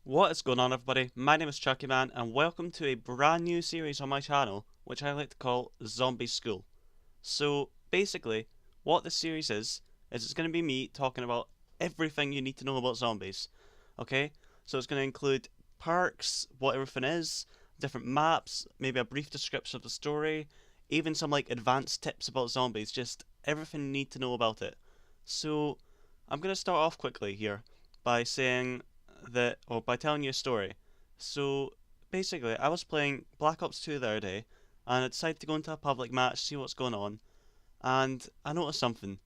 What is going on, everybody? My name is Chucky Man, and welcome to a brand new series on my channel, which I like to call Zombie School. So, basically, what this series is it's going to be me talking about everything you need to know about zombies. Okay? So, it's going to include perks, what everything is, different maps, maybe a brief description of the story, even some like advanced tips about zombies, just everything you need to know about it. So, I'm going to start off quickly here by saying by telling you a story. So basically, I was playing Black Ops 2 the other day, and I decided to go into a public match, see what's going on, and I noticed something.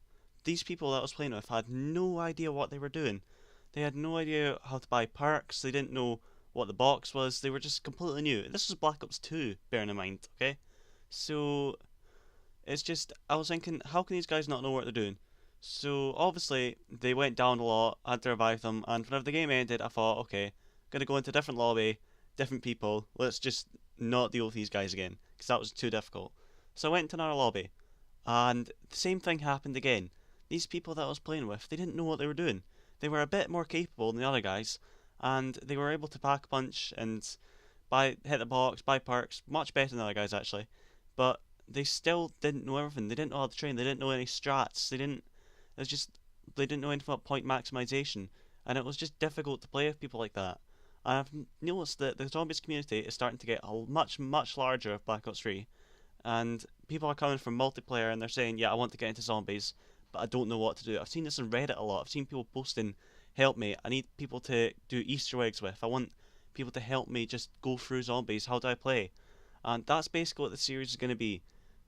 These people that I was playing with had no idea what they were doing. They had no idea how to buy perks. They didn't know what the box was. They were just completely new. This was Black Ops 2, bearing in mind. Okay, so it's just I was thinking, how can these guys not know what they're doing? So obviously they went down a lot. I had to revive them, and whenever the game ended, I thought, okay, gonna go into a different lobby, different people. Let's just not deal with these guys again, because that was too difficult. So I went to another lobby, and the same thing happened again. These people that I was playing with, they didn't know what they were doing. They were a bit more capable than the other guys, and they were able to pack a punch and hit the box, buy perks, much better than the other guys actually. But they still didn't know everything. They didn't know how to train. They didn't know any strats. It was just they didn't know anything about point maximization, and it was just difficult to play with people like that. And I've noticed that the zombies community is starting to get a much larger of Black Ops 3, and people are coming from multiplayer and they're saying, "Yeah, I want to get into zombies, but I don't know what to do." I've seen this on Reddit a lot. I've seen people posting, "Help me! I need people to do Easter eggs with. I want people to help me just go through zombies. How do I play?" And that's basically what the series is going to be.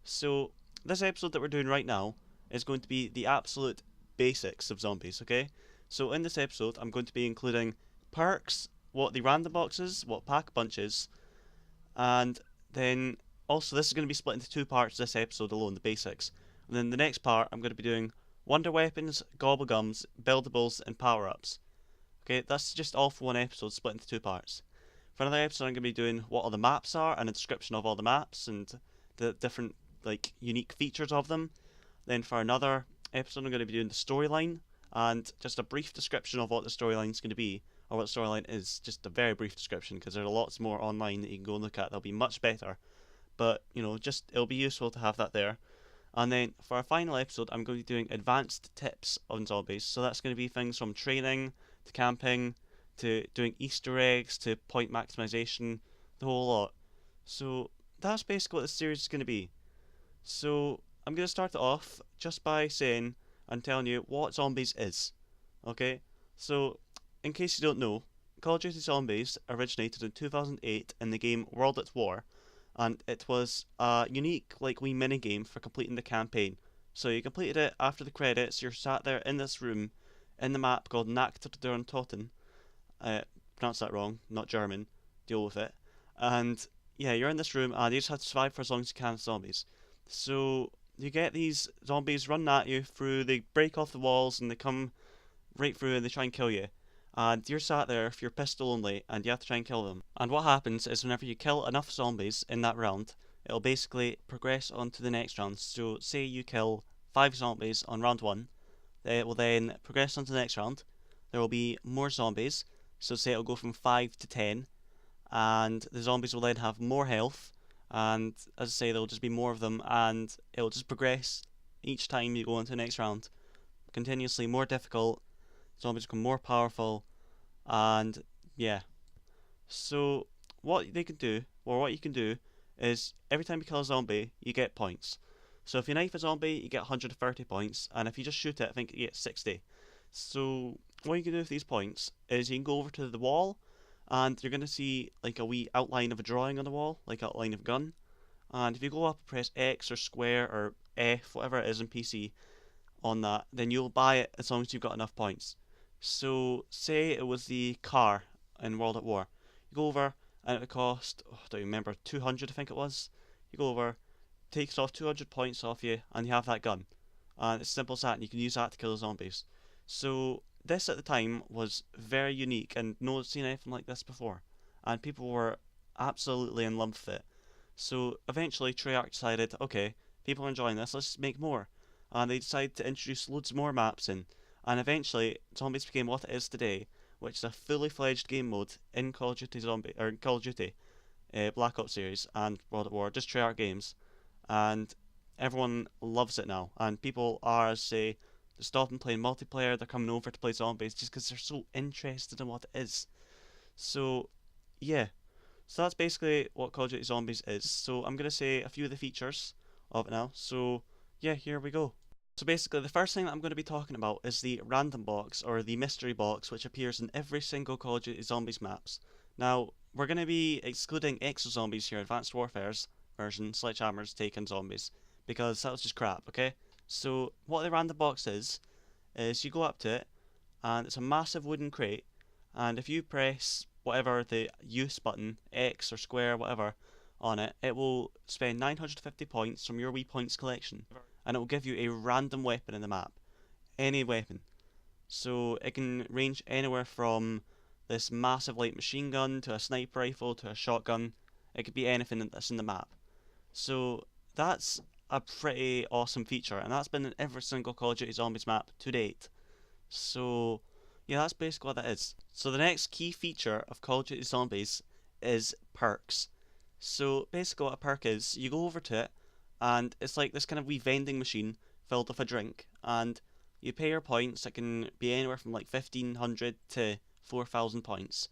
So, this episode that we're doing right now is going to be the absolute basics of zombies, okay? So, in this episode, I'm going to be including perks, what the random box is, what pack bunch is, and then also this is going to be split into two parts this episode alone, the basics. And then the next part, I'm going to be doing wonder weapons, gobble gums, buildables, and power ups. Okay, that's just all for one episode split into two parts. For another episode, I'm going to be doing what all the maps are and a description of all the maps and the different like unique features of them. Then for another episode, I'm going to be doing the storyline and just a brief description of what the storyline is going to be, or what the storyline is. Just a very brief description because there's lots more online that you can go and look at. They'll be much better, but just it'll be useful to have that there. And then for our final episode, I'm going to be doing advanced tips on zombies. So that's going to be things from training to camping to doing Easter eggs to point maximization, the whole lot. So that's basically what this series is going to be. So I'm going to start it off just by saying and telling you what zombies is. Okay? So, in case you don't know, Call of Duty Zombies originated in 2008 in the game World at War, and it was a unique, like, wee mini game for completing the campaign. So you completed it after the credits. You're sat there in this room in the map called Nacht der Toten. Pronounced that wrong, not German. Deal with it. And yeah, you're in this room, and you just have to survive for as long as you can with zombies. So you get these zombies running at you through. They break off the walls and they come right through and they try and kill you. And you're sat there with your pistol only, and you have to try and kill them. And what happens is whenever you kill enough zombies in that round, it'll basically progress on to the next round. So say you kill 5 zombies on round 1, it will then progress on to the next round. There will be more zombies, so say it'll go from 5 to 10, and the zombies will then have more health, and as I say, there'll just be more of them, and it'll just progress each time you go into the next round. Continuously more difficult, zombies become more powerful, and yeah. So what they can do, or what you can do, is every time you kill a zombie, you get points. So if you knife a zombie, you get 130 points, and if you just shoot it, I think you get 60. So what you can do with these points is you can go over to the wall, and you're going to see like a wee outline of a drawing on the wall, like outline of a gun. And if you go up and press X or square or F, whatever it is in PC, on that, then you'll buy it as long as you've got enough points. So say it was the car in World at War. You go over and it would cost, I don't remember, 200 I think it was. You go over, takes off 200 points off you, and you have that gun. And it's simple as that, and you can use that to kill the zombies. So this at the time was very unique, and no one's seen anything like this before. And people were absolutely in love with it. So eventually Treyarch decided, okay, people are enjoying this, let's make more. And they decided to introduce loads more maps in. And eventually, Zombies became what it is today, which is a fully fledged game mode in Call of Duty Zombie or Call of Duty Black Ops series and World at War, just Treyarch Games, and everyone loves it now. And people are, say, they're stopping playing multiplayer, they're coming over to play zombies just because they're so interested in what it is. So, yeah, so that's basically what Call of Duty Zombies is. So I'm going to say a few of the features of it now. So, yeah, here we go. So basically, the first thing that I'm going to be talking about is the random box, or the mystery box, which appears in every single Call of Duty Zombies maps. Now, we're going to be excluding Exo Zombies here, Advanced Warfare's version, Sledgehammer's Taken Zombies, because that was just crap, okay? So, what the random box is you go up to it, and it's a massive wooden crate, and if you press whatever the use button, X or square, whatever, on it, it will spend 950 points from your Wii Points collection, and it will give you a random weapon in the map. Any weapon. So it can range anywhere from this massive light machine gun to a sniper rifle to a shotgun. It could be anything that's in the map. So that's a pretty awesome feature, and that's been in every single Call of Duty Zombies map to date. So yeah, that's basically what that is. So the next key feature of Call of Duty Zombies is perks. So basically what a perk is, you go over to it, and it's like this kind of wee vending machine filled with a drink, and you pay your points. It can be anywhere from like 1500 to 4000 points,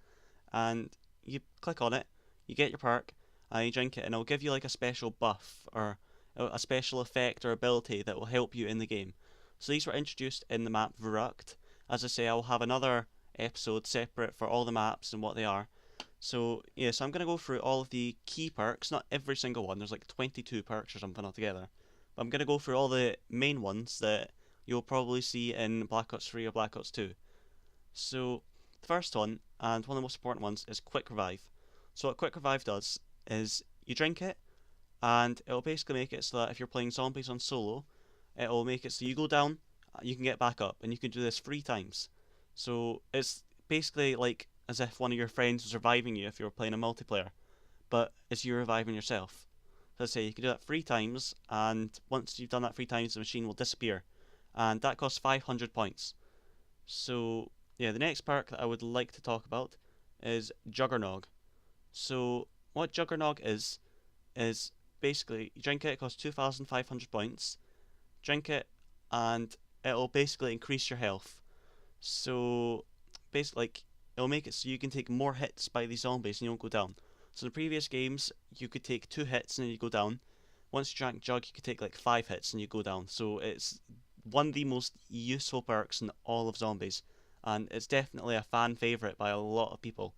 and you click on it, you get your perk, and you drink it, and it'll give you like a special buff or a special effect or ability that will help you in the game. So these were introduced in the map Verrucht. As I say, I'll have another episode separate for all the maps and what they are. So yeah, so I'm going to go through all of the key perks, not every single one, there's like 22 perks or something altogether. But I'm going to go through all the main ones that you'll probably see in Black Ops 3 or Black Ops 2. So the first one, and one of the most important ones, is Quick Revive. So what Quick Revive does is you drink it, and it'll basically make it so that if you're playing zombies on solo, it'll make it so you go down, you can get back up, and you can do this 3 times. So it's basically like as if one of your friends was reviving you if you were playing a multiplayer, but it's you reviving yourself. So I say you can do that 3 times, and once you've done that 3 times, the machine will disappear, and that costs 500 points. So yeah, the next perk that I would like to talk about is Juggernog. So what Juggernog is basically you drink it, it costs 2,500 points. Drink it, and it'll basically increase your health. So basically, like, it'll make it so you can take more hits by these zombies and you won't go down. So in the previous games, you could take 2 hits and then you go down. Once you drank Jug, you could take like 5 hits and you go down. So it's one of the most useful perks in all of zombies, and it's definitely a fan favourite by a lot of people.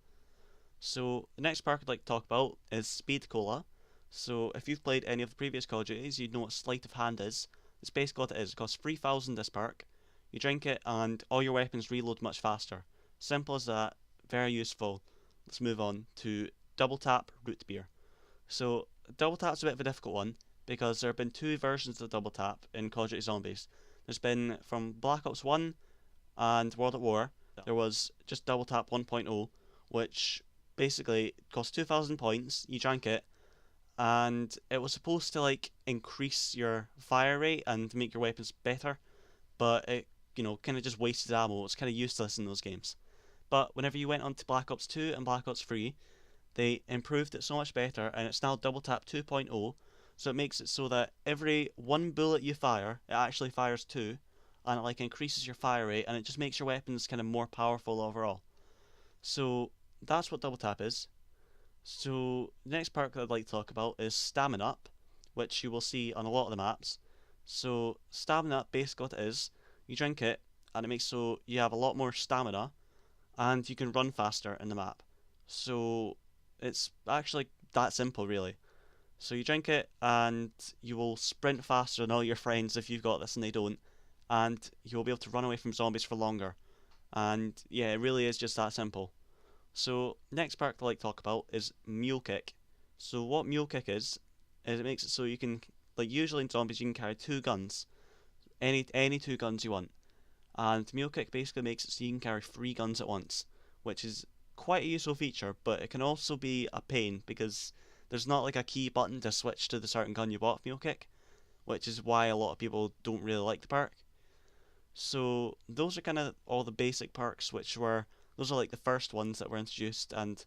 So the next perk I'd like to talk about is Speed Cola. So if you've played any of the previous Call of Duties, you'd know what Sleight of Hand is. It's basically what it is. It costs 3,000 this perk. You drink it and all your weapons reload much faster. Simple as that, very useful. Let's move on to Double Tap Root Beer. So Double Tap's a bit of a difficult one because there have been 2 versions of Double Tap in Call of Duty Zombies. There's been from Black Ops 1 and World at War, there was just Double Tap 1.0, which basically cost 2,000 points. You drank it, and it was supposed to like increase your fire rate and make your weapons better, but it kind of just wasted ammo. It's kind of useless in those games. But whenever you went on to Black Ops 2 and Black Ops 3, they improved it so much better, and it's now Double Tap 2.0, so it makes it so that every 1 bullet you fire, it actually fires 2, and it like increases your fire rate, and it just makes your weapons kind of more powerful overall. So that's what Double Tap is. So the next perk that I'd like to talk about is Stamina Up, which you will see on a lot of the maps. So Stamina Up, basically what it is, you drink it, and it makes so you have a lot more stamina, and you can run faster in the map. So it's actually that simple, really. So you drink it, and you will sprint faster than all your friends if you've got this and they don't, and you'll be able to run away from zombies for longer. And yeah, it really is just that simple. So next perk I'd like to talk about is Mule Kick. So what Mule Kick is it makes it so you can, like usually in zombies you can carry 2 guns, any 2 guns you want, and Mule Kick basically makes it so you can carry 3 guns at once, which is quite a useful feature, but it can also be a pain because there's not like a key button to switch to the certain gun you bought with Mule Kick, which is why a lot of people don't really like the perk. So those are kind of all the basic perks which were Those are like the first ones that were introduced and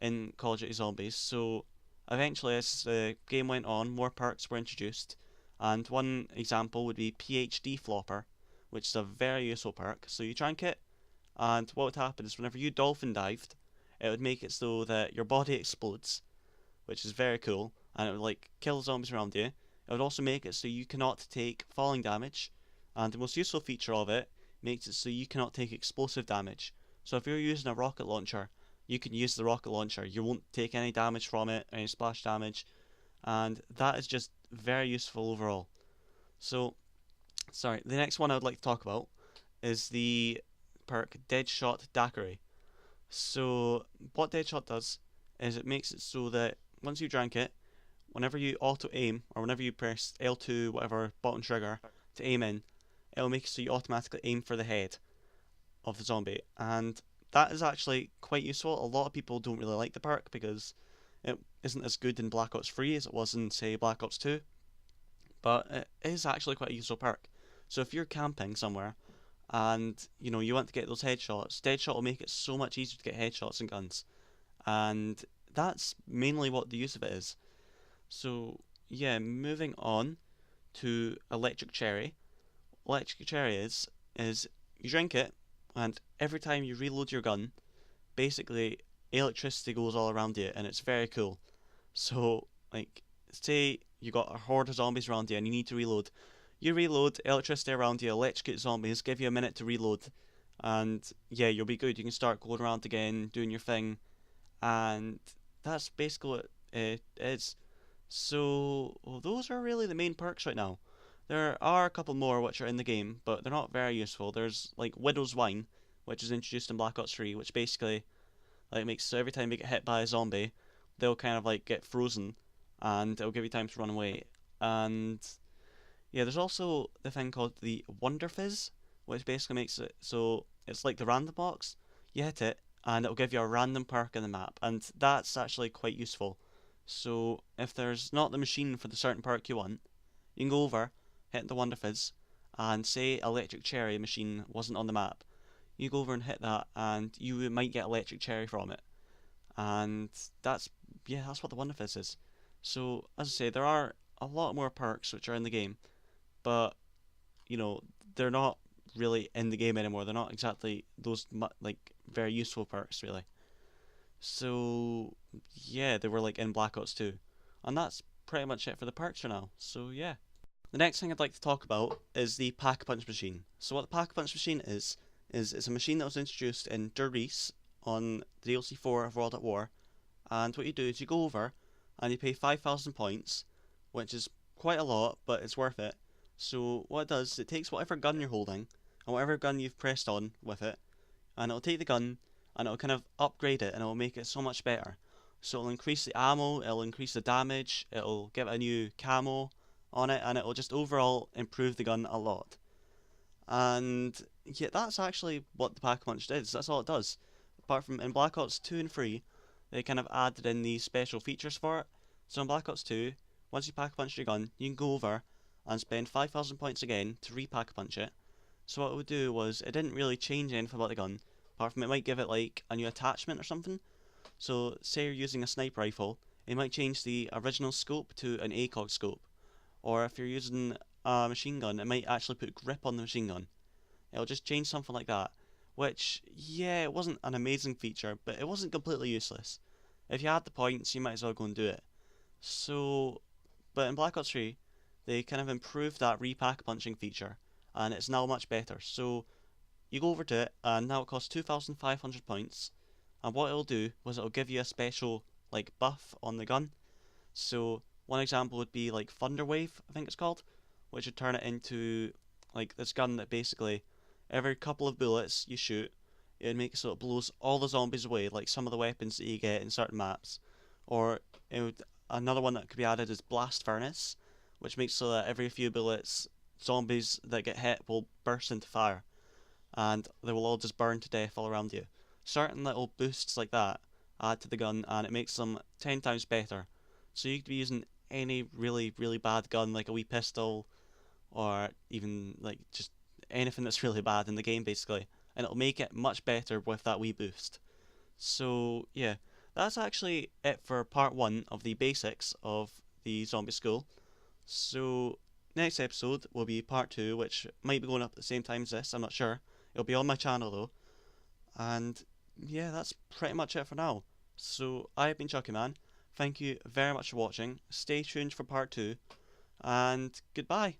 in Call of Duty Zombies. So eventually, as the game went on, more perks were introduced, and one example would be PhD Flopper, which is a very useful perk. So you drank it, and what would happen is whenever you dolphin dived, it would make it so that your body explodes, which is very cool, and it would like kill the zombies around you. It would also make it so you cannot take falling damage, and the most useful feature of it makes it so you cannot take explosive damage. So if you're using a rocket launcher, you can use the rocket launcher. You won't take any damage from it, any splash damage, and that is just very useful overall. So, sorry, the next one I would like to talk about is the perk Deadshot Daiquiri. So, what Deadshot does is it makes it so that once you drank it, whenever you auto aim or whenever you press L2, whatever button trigger to aim in, it'll make it so you automatically aim for the head of the zombie. And that is actually quite useful. A lot of people don't really like the perk because it isn't as good in Black Ops 3 as it was in, say, Black Ops 2, but it is actually quite a useful perk. So if you're camping somewhere and you want to get those headshots, Deadshot will make it so much easier to get headshots and guns, and that's mainly what the use of it is. So yeah, moving on to Electric Cherry. Electric Cherry is you drink it, and every time you reload your gun, basically electricity goes all around you, and it's very cool. So like, say you got a horde of zombies around you and you need to reload. You reload, electricity around you, electrocute zombies, give you a minute to reload, and yeah, you'll be good. You can start going around again, doing your thing, and that's basically what it is. So well, those are really the main perks right now. There are a couple more which are in the game, but they're not very useful. There's like Widow's Wine, which is introduced in Black Ops 3, which basically like makes so every time you get hit by a zombie, they'll kind of like get frozen, and it'll give you time to run away. And yeah, there's also the thing called the Wonder Fizz, which basically makes it so it's like the random box. You hit it, and it'll give you a random perk in the map, and that's actually quite useful. So if there's not the machine for the certain perk you want, you can go over, hit the Wonder Fizz, and say Electric Cherry machine wasn't on the map. You go over and hit that, and you might get Electric Cherry from it. And that's yeah, that's what the Wonder Fizz is. So as I say, there are a lot more perks which are in the game, but you know they're not really in the game anymore. They're not exactly those like very useful perks really. So yeah, they were like in Black Ops 2, and that's pretty much it for the perks for now. So yeah. The next thing I'd like to talk about is the Pack-a-Punch machine. So what the Pack-a-Punch machine is it's a machine that was introduced in Der Riese on the DLC 4 of World at War, and what you do is you go over and you pay 5,000 points, which is quite a lot, but it's worth it. So what it does, it takes whatever gun you're holding, and whatever gun you've pressed on with it, and it'll take the gun, and it'll kind of upgrade it, and it'll make it so much better. So it'll increase the ammo, it'll increase the damage, it'll give it a new camo on it, and it'll just overall improve the gun a lot. And yeah, that's actually what the Pack-a-Punch does. That's all it does. Apart from in Black Ops 2 and 3, they kind of added in these special features for it. So in Black Ops 2, once you Pack-a-Punch your gun, you can go over and spend 5,000 points again to re-Pack-a-Punch it. So what it would do was, it didn't really change anything about the gun, apart from it might give it like a new attachment or something. So say you're using a sniper rifle, it might change the original scope to an ACOG scope. Or if you're using a machine gun, it might actually put grip on the machine gun. It'll just change something like that. Which, yeah, it wasn't an amazing feature, but it wasn't completely useless. If you had the points, you might as well go and do it. So, but in Black Ops 3, they kind of improved that repack punching feature, and it's now much better. So, you go over to it, and now it costs 2,500 points, and what it'll do was it'll give you a special, like, buff on the gun. So, one example would be, like, Thunderwave, I think it's called, which would turn it into, like, this gun that basically, every couple of bullets you shoot, it would make it so it blows all the zombies away, like some of the weapons that you get in certain maps. Or, another one that could be added is Blast Furnace, which makes so that every few bullets, zombies that get hit will burst into fire, and they will all just burn to death all around you. Certain little boosts like that add to the gun, and it makes them 10 times better. So you could be using any really, really bad gun, like a wee pistol, or even like just anything that's really bad in the game basically, and it'll make it much better with that wee boost. So yeah, that's actually it for part one of the basics of the zombie school. So next episode will be part two, which might be going up at the same time as this. I'm not sure. It'll be on my channel though. And yeah, that's pretty much it for now. So I've been Chucky Man. Thank you very much for watching. Stay tuned for part two, and goodbye.